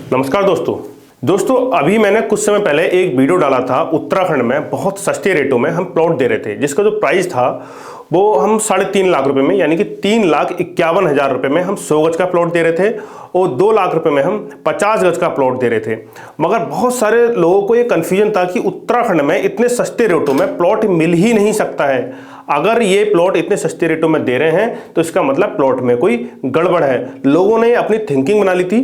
नमस्कार दोस्तों अभी मैंने कुछ समय पहले एक वीडियो डाला था। उत्तराखंड में बहुत सस्ते रेटों में हम प्लॉट दे रहे थे, जिसका जो प्राइस था वो हम 3.5 लाख रुपए में, यानी कि 3,51,000 रुपए में हम 100 गज का प्लॉट दे रहे थे और 2 लाख रुपए में हम 50 गज का प्लॉट दे रहे थे। मगर बहुत सारे लोगों को ये कन्फ्यूजन था कि उत्तराखंड में इतने सस्ते रेटों में प्लॉट मिल ही नहीं सकता है। अगर ये प्लॉट इतने सस्ते रेटों में दे रहे हैं तो इसका मतलब प्लॉट में कोई गड़बड़ है। लोगों ने अपनी थिंकिंग बना ली थी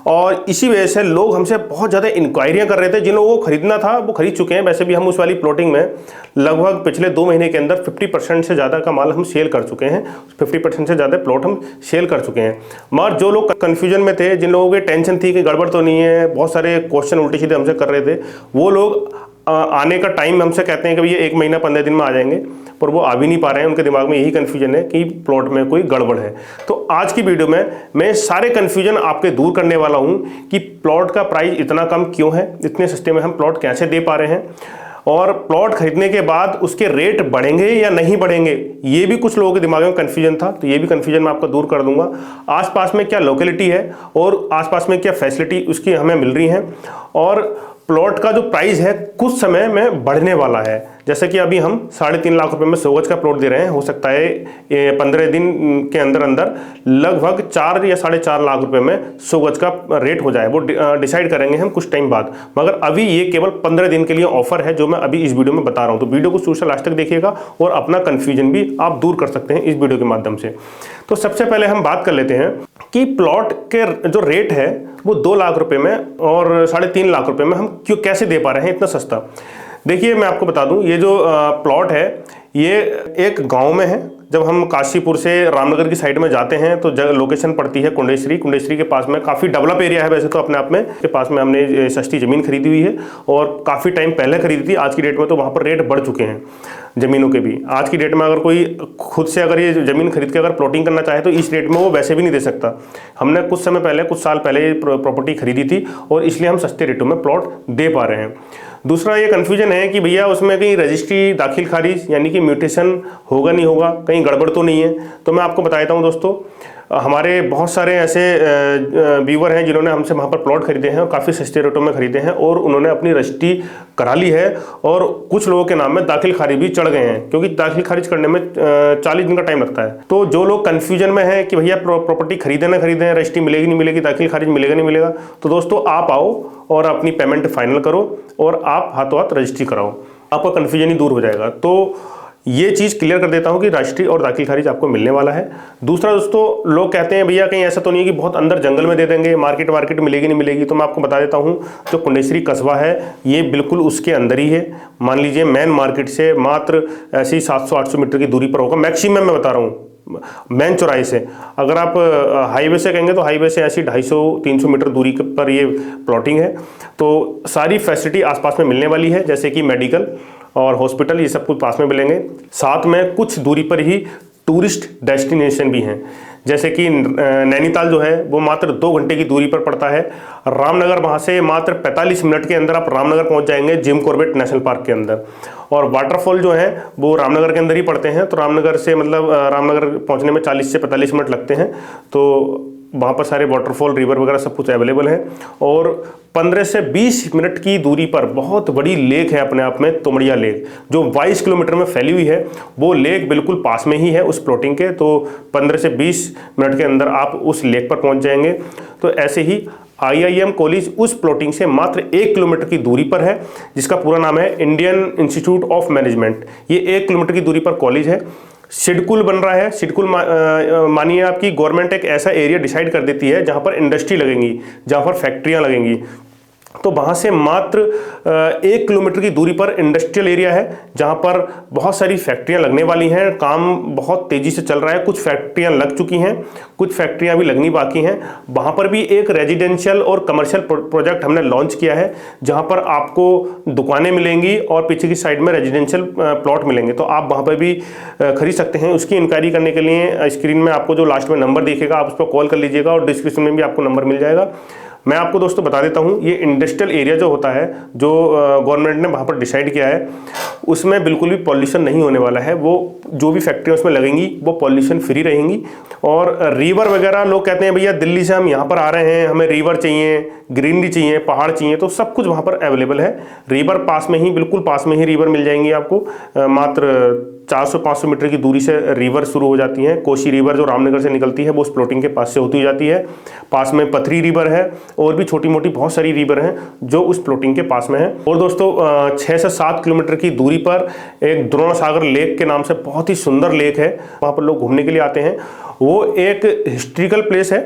और इसी वजह से लोग हमसे बहुत ज़्यादा इंक्वायरियां कर रहे थे। जिन लोगों को खरीदना था वो खरीद चुके हैं। वैसे भी हम उस वाली प्लॉटिंग में लगभग पिछले 2 महीने के अंदर 50% से ज़्यादा का माल हम सेल कर चुके हैं। 50% से ज़्यादा प्लॉट हम सेल कर चुके हैं। मगर जो लोग कन्फ्यूजन में थे, जिन लोगों की टेंशन थी कि गड़बड़ तो नहीं है, बहुत सारे क्वेश्चन उल्टे सीधे हमसे कर रहे थे, वो लोग आने का टाइम हमसे कहते हैं कि भैया 1 महीना 15 दिन में आ जाएंगे, पर वो आ भी नहीं पा रहे हैं। उनके दिमाग में यही कन्फ्यूजन है कि प्लॉट में कोई गड़बड़ है। तो आज की वीडियो में मैं सारे कन्फ्यूजन आपके दूर करने वाला हूं कि प्लॉट का प्राइस इतना कम क्यों है, इतने सस्ते में हम प्लॉट कैसे दे पा रहे हैं, और प्लॉट खरीदने के बाद उसके रेट बढ़ेंगे या नहीं बढ़ेंगे। ये भी कुछ लोगों के दिमाग में कन्फ्यूजन था, तो ये भी कन्फ्यूजन मैं आपको दूर कर दूंगा। आसपास में क्या लोकेलिटी है और आसपास में क्या फैसिलिटी उसकी हमें मिल रही है, और प्लॉट का जो प्राइस है कुछ समय में बढ़ने वाला है। जैसे कि अभी हम 3.5 लाख रुपए में 100 गज का प्लॉट दे रहे हैं। हो सकता है 15 दिन के अंदर अंदर लगभग 4 या 4.5 लाख रुपए में 100 गज का रेट हो जाए। वो डिसाइड करेंगे हम कुछ टाइम बाद, मगर अभी ये केवल 15 दिन के लिए ऑफर है जो मैं अभी इस वीडियो में बता रहा हूँ। तो वीडियो को शुरू से लास्ट तक देखिएगा और अपना कन्फ्यूजन भी आप दूर कर सकते हैं इस वीडियो के माध्यम से। तो सबसे पहले हम बात कर लेते हैं कि प्लॉट के जो रेट है वो 2 लाख रुपए में और 3.5 लाख रुपए में हम क्यों कैसे दे पा रहे हैं इतना सस्ता। देखिए, मैं आपको बता दूं, ये जो प्लॉट है ये एक गांव में है। जब हम काशीपुर से रामनगर की साइड में जाते हैं तो लोकेशन पड़ती है कुंडेश्वरी। कुंडेश्वरी के पास में काफ़ी डेवलप एरिया है वैसे तो अपने आप में। के पास में हमने सस्ती ज़मीन खरीदी हुई है और काफ़ी टाइम पहले खरीदी थी। आज की डेट में तो वहाँ पर रेट बढ़ चुके हैं ज़मीनों के भी। आज की डेट में अगर कोई खुद से अगर ये ज़मीन खरीद के अगर प्लॉटिंग करना चाहे तो इस रेट में वो वैसे भी नहीं दे सकता। हमने कुछ समय पहले, कुछ साल पहले प्रॉपर्टी खरीदी थी और इसलिए हम सस्ते रेटों में प्लॉट दे पा रहे हैं। दूसरा ये कन्फ्यूजन है कि भैया उसमें कहीं रजिस्ट्री दाखिल खारिज यानी कि म्यूटेशन होगा नहीं होगा, कहीं गड़बड़ तो नहीं है। तो मैं आपको बता देता हूँ दोस्तों, हमारे बहुत सारे ऐसे व्यूवर हैं जिन्होंने हमसे वहाँ पर प्लॉट खरीदे हैं और काफ़ी सस्ते रेटों में खरीदे हैं और उन्होंने अपनी रजिस्ट्री करा ली है और कुछ लोगों के नाम में दाखिल खारिज भी चढ़ गए हैं, क्योंकि दाखिल खारिज करने में 40 दिन का टाइम लगता है। तो जो लोग कन्फ्यूजन में है कि भैया प्रॉपर्टी खरीदे ना खरीदें, रजिस्ट्री मिलेगी नहीं मिलेगी, दाखिल खारिज मिलेगा नहीं मिलेगा, तो दोस्तों आप आओ और अपनी पेमेंट फाइनल करो और आप हाथों हाथ रजिस्ट्री कराओ, आपका कन्फ्यूजन ही दूर हो जाएगा। तो ये चीज़ क्लियर कर देता हूँ कि रजिस्ट्री और दाखिल खारिज आपको मिलने वाला है। दूसरा दोस्तों, लोग कहते हैं भैया कहीं ऐसा तो नहीं है कि बहुत अंदर जंगल में दे देंगे, मार्केट मिलेगी नहीं मिलेगी। तो मैं आपको बता देता हूँ, जो कुंडेश्वरी कस्बा है ये बिल्कुल उसके अंदर ही है। मान लीजिए मेन मार्केट से मात्र ऐसी 700-800 मीटर की दूरी पर होगा मैक्सिमम, मैं बता रहा हूँ मेन चौराहे से। अगर आप हाईवे से कहेंगे तो हाईवे से ऐसी 250-300 मीटर दूरी पर ये प्लॉटिंग है। तो सारी फैसिलिटी आसपास में मिलने वाली है, जैसे कि मेडिकल और हॉस्पिटल, ये सब कुछ पास में मिलेंगे। साथ में कुछ दूरी पर ही टूरिस्ट डेस्टिनेशन भी हैं, जैसे कि नैनीताल जो है वो मात्र 2 घंटे की दूरी पर पड़ता है। रामनगर वहाँ से मात्र 45 मिनट के अंदर आप रामनगर पहुँच जाएंगे जिम कॉर्बेट नेशनल पार्क के अंदर। और वाटरफॉल जो है वो रामनगर के अंदर ही पड़ते हैं, तो रामनगर से मतलब रामनगर पहुँचने में 40 से 45 मिनट लगते हैं। तो वहाँ पर सारे वाटरफॉल, रिवर वगैरह सब कुछ अवेलेबल है। और 15 से 20 मिनट की दूरी पर बहुत बड़ी लेक है अपने आप में, तुमड़िया लेक, जो 22 किलोमीटर में फैली हुई है। वो लेक बिल्कुल पास में ही है उस प्लॉटिंग के। तो 15 से 20 मिनट के अंदर आप उस लेक पर पहुँच जाएंगे। तो ऐसे ही IIM कॉलेज उस प्लॉटिंग से मात्र 1 किलोमीटर की दूरी पर है, जिसका पूरा नाम है इंडियन इंस्टीट्यूट ऑफ मैनेजमेंट। ये 1 किलोमीटर की दूरी पर कॉलेज है। सिडकुल बन रहा है। सिडकुल मानिए आपकी गवर्नमेंट एक ऐसा एरिया डिसाइड कर देती है जहां पर इंडस्ट्री लगेंगी, जहां पर फैक्ट्रियां लगेंगी। तो वहाँ से मात्र 1 किलोमीटर की दूरी पर इंडस्ट्रियल एरिया है, जहाँ पर बहुत सारी फैक्ट्रियाँ लगने वाली हैं। काम बहुत तेज़ी से चल रहा है। कुछ फैक्ट्रियाँ लग चुकी हैं, कुछ फैक्ट्रियाँ भी लगनी बाकी हैं। वहाँ पर भी एक रेजिडेंशियल और कमर्शियल प्रोजेक्ट हमने लॉन्च किया है, जहाँ पर आपको दुकानें मिलेंगी और पीछे की साइड में रेजिडेंशियल प्लॉट मिलेंगे। तो आप वहाँ पर भी खरीद सकते हैं। उसकी इंक्वायरी करने के लिए स्क्रीन में आपको जो लास्ट में नंबर दिखेगा आप उस पर कॉल कर लीजिएगा और डिस्क्रिप्शन में भी आपको नंबर मिल जाएगा। मैं आपको दोस्तों बता देता हूँ, ये इंडस्ट्रियल एरिया जो होता है, जो गवर्नमेंट ने वहाँ पर डिसाइड किया है, उसमें बिल्कुल भी पॉल्यूशन नहीं होने वाला है। वो जो भी फैक्ट्री उसमें लगेंगी वो पॉल्यूशन फ्री रहेंगी। और रिवर वगैरह, लोग कहते हैं भैया दिल्ली से हम यहाँ पर आ रहे हैं, हमें रिवर चाहिए, ग्रीनरी चाहिए, पहाड़ चाहिए, तो सब कुछ वहाँ पर अवेलेबल है। रिवर पास में ही, बिल्कुल पास में ही रिवर मिल जाएंगी आपको। मात्र 400-500 मीटर की दूरी से रिवर शुरू हो जाती है। कोसी रिवर जो रामनगर से निकलती है वो उस प्लॉटिंग के पास से होती जाती है। पास में पथरी रिवर है और भी छोटी मोटी बहुत सारी रिवर हैं जो उस प्लॉटिंग के पास में है। और दोस्तों 6 से 7 किलोमीटर की दूरी पर एक द्रोणासागर लेक के नाम से बहुत ही सुंदर लेक है, वहाँ पर लोग घूमने के लिए आते हैं। वो एक हिस्ट्रिकल प्लेस है।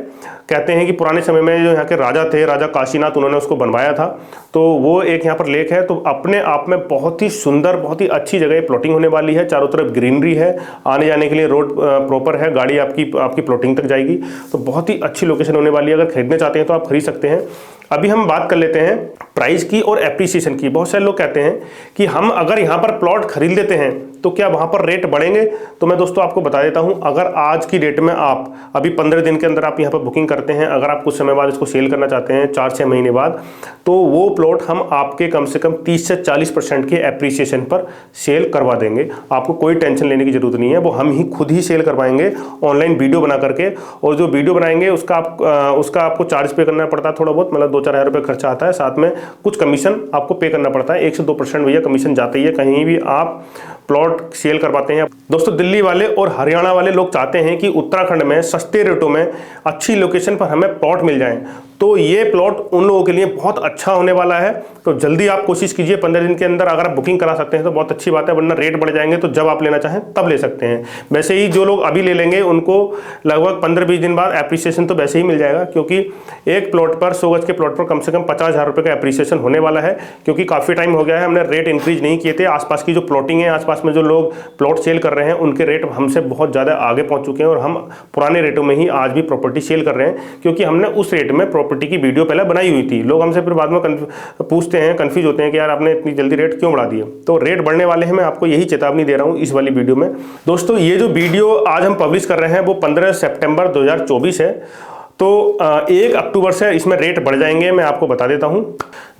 कहते हैं कि पुराने समय में जो यहाँ के राजा थे, राजा काशीनाथ, उन्होंने उसको बनवाया था। तो वो एक यहाँ पर लेक है। तो अपने आप में बहुत ही सुंदर, बहुत ही अच्छी जगह प्लॉटिंग होने वाली है। चारों तरफ ग्रीनरी है, आने जाने के लिए रोड प्रॉपर है, गाड़ी आपकी प्लॉटिंग तक जाएगी। तो बहुत ही अच्छी लोकेशन होने वाली है। अगर खरीदना चाहते हैं तो आप खरीद सकते हैं। अभी हम बात कर लेते हैं प्राइस की और एप्रिसिएशन की। बहुत सारे लोग कहते हैं कि हम अगर यहाँ पर प्लॉट खरीद लेते हैं तो क्या वहाँ पर रेट बढ़ेंगे। तो मैं दोस्तों आपको बता देता हूँ, अगर आज की डेट में आप अभी 15 दिन के अंदर आप यहाँ पर बुकिंग करते हैं, अगर आप कुछ समय बाद इसको सेल करना चाहते हैं 4-6 महीने बाद, तो वो प्लॉट हम आपके कम से कम 30 से 40% के एप्रिसिएशन पर सेल करवा देंगे। आपको कोई टेंशन लेने की जरूरत नहीं है, वो हम ही खुद ही सेल करवाएंगे ऑनलाइन वीडियो बना करके। और जो वीडियो बनाएंगे उसका आपको चार्ज पे करना पड़ता है थोड़ा बहुत, मतलब 2-4 हज़ार रुपये खर्चा आता है। साथ में कुछ कमीशन आपको पे करना पड़ता है, 1 से 2% भैया कमीशन जाता ही है कहीं भी आप प्लॉट सेल करवाते हैं। दोस्तों दिल्ली वाले और हरियाणा वाले लोग चाहते हैं कि उत्तराखंड में सस्ते रेटों में अच्छी लोकेशन पर हमें प्लॉट मिल जाएं, तो ये प्लॉट उन लोगों के लिए बहुत अच्छा होने वाला है। तो जल्दी आप कोशिश कीजिए, 15 दिन के अंदर अगर आप बुकिंग करा सकते हैं तो बहुत अच्छी बात है, वरना रेट बढ़ जाएंगे। तो जब आप लेना चाहें तब ले सकते हैं। वैसे ही जो लोग अभी ले लेंगे उनको लगभग 15-20 दिन बाद एप्रिसिएशन तो वैसे ही मिल जाएगा, क्योंकि एक प्लॉट पर 100 गज के प्लॉट पर कम से कम 50,000 रुपये का एप्रिसिएशन होने वाला है। क्योंकि काफ़ी टाइम हो गया है, हमने रेट इंक्रीज नहीं किए थे। आसपास की जो प्लॉटिंग है, आसपास में जो लोग प्लॉट सेल कर रहे हैं, उनके रेट हमसे बहुत ज़्यादा आगे पहुँच चुके हैं और हम पुराने रेटों में ही आज भी प्रॉपर्टी सेल कर रहे हैं, क्योंकि हमने उस रेट में प्रॉपर्टी की वीडियो पहले बनाई हुई थी। लोग हमसे फिर बाद में पूछते हैं, कंफ्यूज होते हैं कि यार आपने इतनी जल्दी रेट क्यों बढ़ा दिए। तो रेट बढ़ने वाले हैं, मैं आपको यही चेतावनी दे रहा हूं इस वाली वीडियो में। दोस्तों ये जो वीडियो आज हम पब्लिश कर रहे हैं वो 15 सितंबर 2024 है। तो 1 अक्टूबर से इसमें रेट बढ़ जाएंगे, मैं आपको बता देता हूं।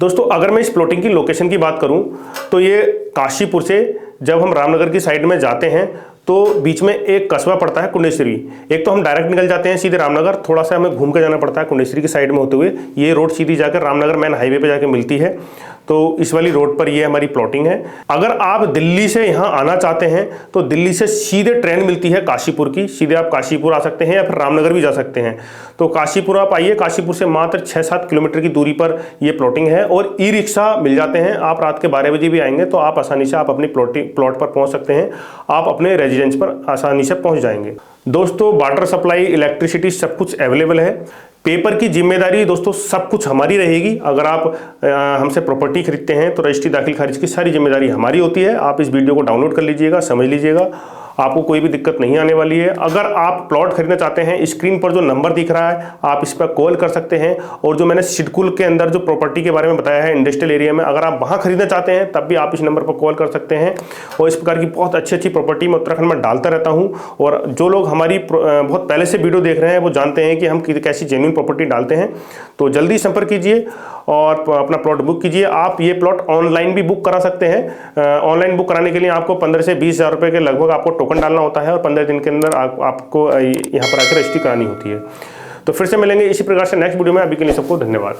दोस्तों अगर मैं इस प्लॉटिंग की लोकेशन की बात करूं तो ये काशीपुर से जब हम रामनगर की साइड में जाते हैं तो बीच में एक कस्बा पड़ता है कुंडेश्वरी। एक तो हम डायरेक्ट निकल जाते हैं सीधे रामनगर, थोड़ा सा हमें घूम के जाना पड़ता है कुंडेश्वरी की साइड में होते हुए। ये रोड सीधी जाकर रामनगर मेन हाईवे पे जाके मिलती है। तो इस वाली रोड पर ये हमारी प्लॉटिंग है। अगर आप दिल्ली से यहाँ आना चाहते हैं तो दिल्ली से सीधे ट्रेन मिलती है काशीपुर की, सीधे आप काशीपुर आ सकते हैं या फिर रामनगर भी जा सकते हैं। तो काशीपुर आप आइए, काशीपुर से मात्र 6-7 किलोमीटर की दूरी पर ये प्लॉटिंग है और ई रिक्शा मिल जाते हैं। आप रात के 12 बजे भी आएंगे तो आप आसानी से आप अपनी प्लॉट पर पहुँच सकते हैं, आप अपने रेजिडेंस पर आसानी से पहुँच जाएंगे। दोस्तों वाटर सप्लाई, इलेक्ट्रिसिटी सब कुछ अवेलेबल है। पेपर की जिम्मेदारी दोस्तों सब कुछ हमारी रहेगी। अगर आप हमसे प्रॉपर्टी खरीदते हैं तो रजिस्ट्री दाखिल खारिज की सारी जिम्मेदारी हमारी होती है। आप इस वीडियो को डाउनलोड कर लीजिएगा, समझ लीजिएगा, आपको कोई भी दिक्कत नहीं आने वाली है। अगर आप प्लॉट खरीदना चाहते हैं, स्क्रीन पर जो नंबर दिख रहा है आप इस पर कॉल कर सकते हैं। और जो मैंने सिडकुल के अंदर जो प्रॉपर्टी के बारे में बताया है इंडस्ट्रियल एरिया में, अगर आप वहाँ खरीदना चाहते हैं तब भी आप इस नंबर पर कॉल कर सकते हैं। और इस प्रकार की बहुत अच्छी प्रॉपर्टी मैं उत्तराखंड में डालता रहता हूँ। और जो लोग हमारी बहुत पहले से वीडियो देख रहे हैं वो जानते हैं कि हम कैसी जेन्युइन प्रॉपर्टी डालते हैं। तो जल्दी संपर्क कीजिए और अपना प्लॉट बुक कीजिए। आप ये प्लॉट ऑनलाइन भी बुक करा सकते हैं। ऑनलाइन बुक कराने के लिए आपको 15 से 20 हज़ार रुपये के लगभग आपको टोकन डालना होता है और 15 दिन के अंदर आपको यहाँ पर आकर रजिस्ट्री करानी होती है। तो फिर से मिलेंगे इसी प्रकार से नेक्स्ट वीडियो में। अभी के लिए सबको धन्यवाद।